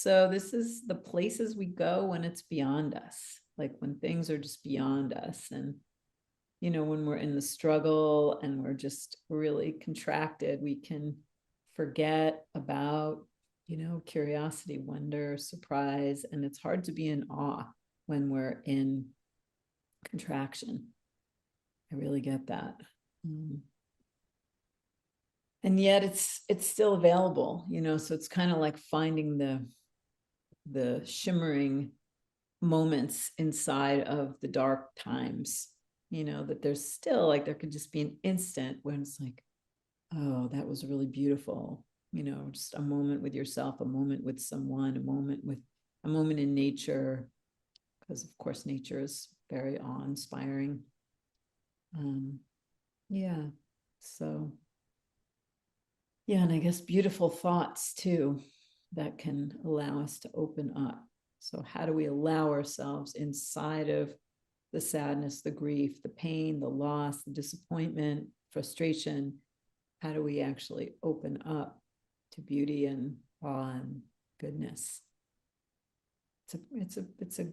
So this is the places we go when it's beyond us, like when things are just beyond us. And, when we're in the struggle and we're just really contracted, we can forget about, curiosity, wonder, surprise. And it's hard to be in awe when we're in contraction. I really get that. And yet it's still available, so it's kind of like finding the shimmering moments inside of the dark times, that there's still like there could just be an instant when it's like, oh, that was really beautiful, just a moment with yourself, a moment with someone, a moment in nature, because of course nature is very awe-inspiring. Yeah, so yeah, and I guess beautiful thoughts too that can allow us to open up. So how do we allow ourselves inside of the sadness, the grief, the pain, the loss, the disappointment, frustration? How do we actually open up to beauty and awe and goodness? It's a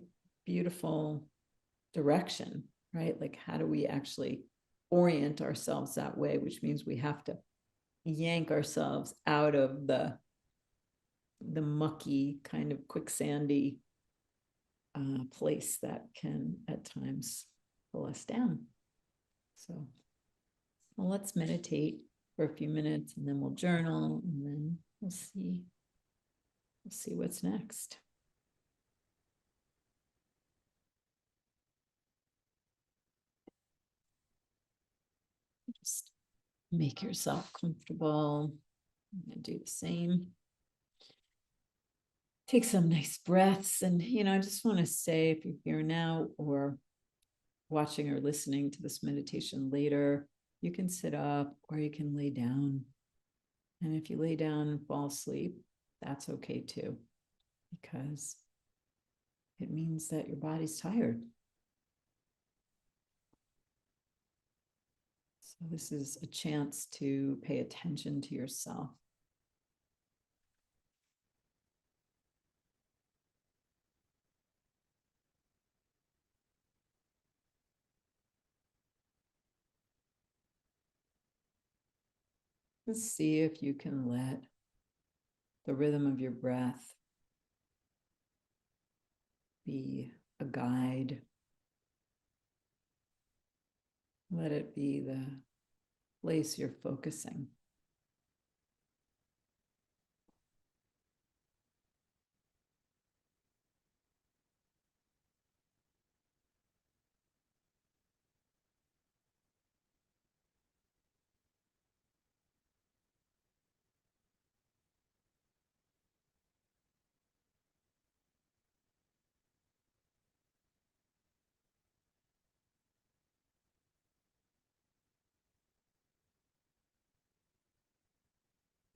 beautiful direction, right? Like, how do we actually orient ourselves that way? Which means we have to yank ourselves out of the mucky kind of quicksandy place that can at times pull us down. So, well, let's meditate for a few minutes, and then we'll journal, and then we'll see what's next. Just make yourself comfortable. I'm going to do the same. Take some nice breaths. And, I just want to say, if you're here now or watching or listening to this meditation later, you can sit up or you can lay down. And if you lay down and fall asleep, that's okay too, because it means that your body's tired. So this is a chance to pay attention to yourself. Let's see if you can let the rhythm of your breath be a guide. Let it be the place you're focusing.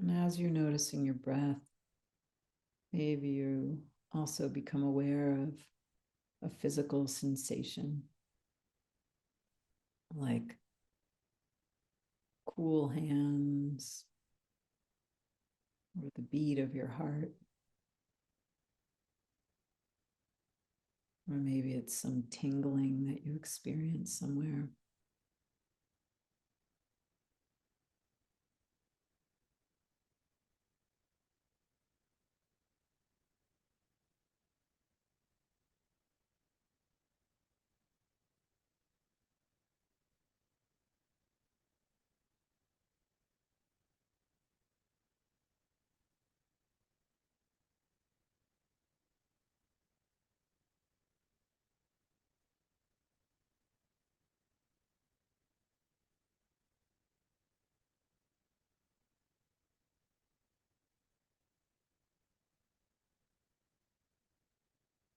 And as you're noticing your breath, maybe you also become aware of a physical sensation, like cool hands or the beat of your heart. Or maybe it's some tingling that you experience somewhere.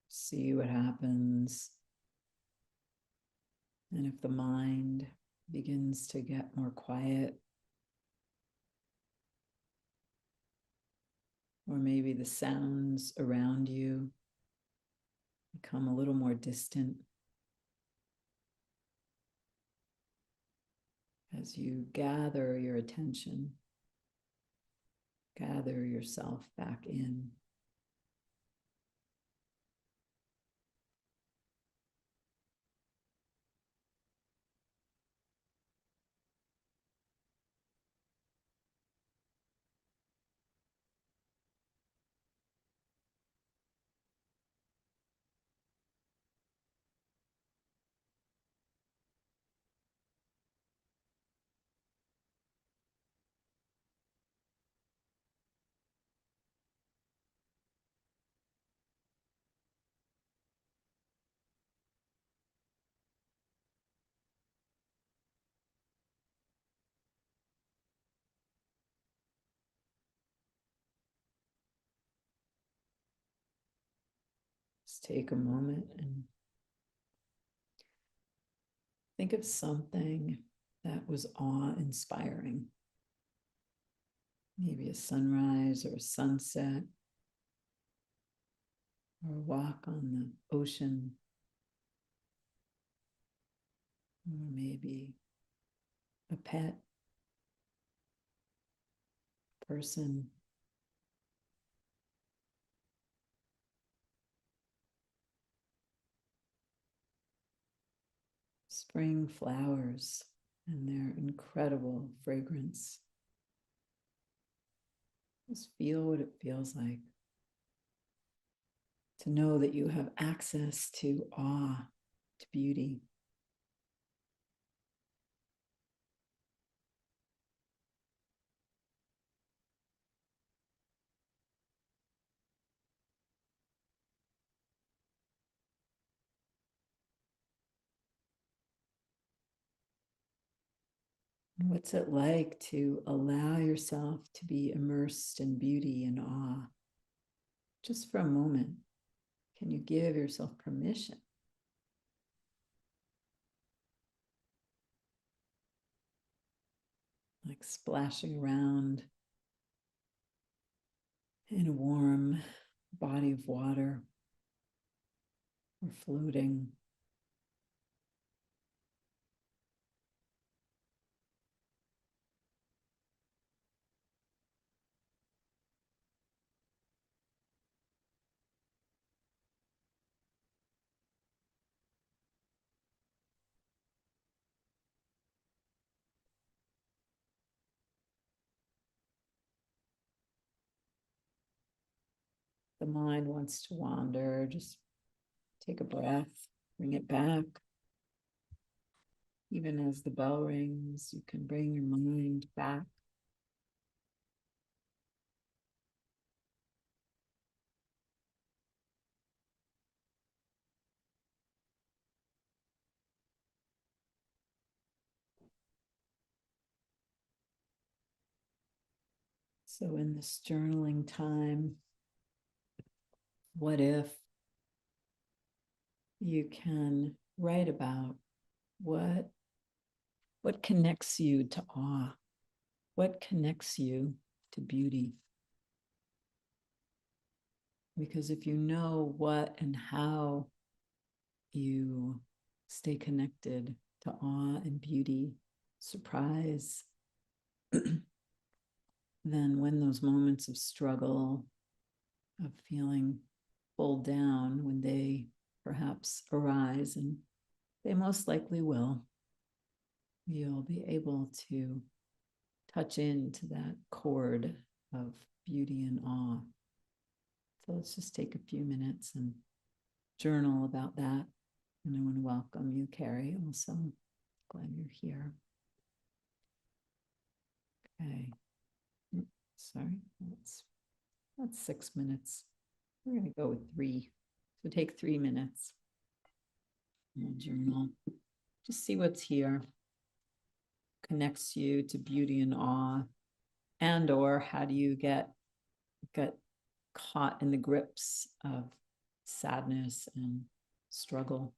See what happens. And if the mind begins to get more quiet, or maybe the sounds around you become a little more distant, as you gather your attention, gather yourself back in. Just take a moment and think of something that was awe-inspiring. Maybe a sunrise or a sunset, or a walk on the ocean, or maybe a pet, person. Spring flowers and their incredible fragrance. Just feel what it feels like to know that you have access to awe, to beauty. What's it like to allow yourself to be immersed in beauty and awe? Just for a moment, can you give yourself permission? Like splashing around in a warm body of water, or floating. The mind wants to wander, just take a breath, bring it back. Even as the bell rings, you can bring your mind back. So in this journaling time, what if you can write about what connects you to awe? What connects you to beauty? Because if you know what and how you stay connected to awe and beauty, surprise, then when those moments of struggle, of feeling pulled down, when they perhaps arise, and they most likely will, you'll be able to touch into that chord of beauty and awe. So let's just take a few minutes and journal about that. And I want to welcome you, Carrie, also. Glad you're here. Okay. Sorry, that's 6 minutes. We're going to go with 3. So take 3 minutes. And journal. Just see what's here. Connects you to beauty and awe. And or how do you get caught in the grips of sadness and struggle?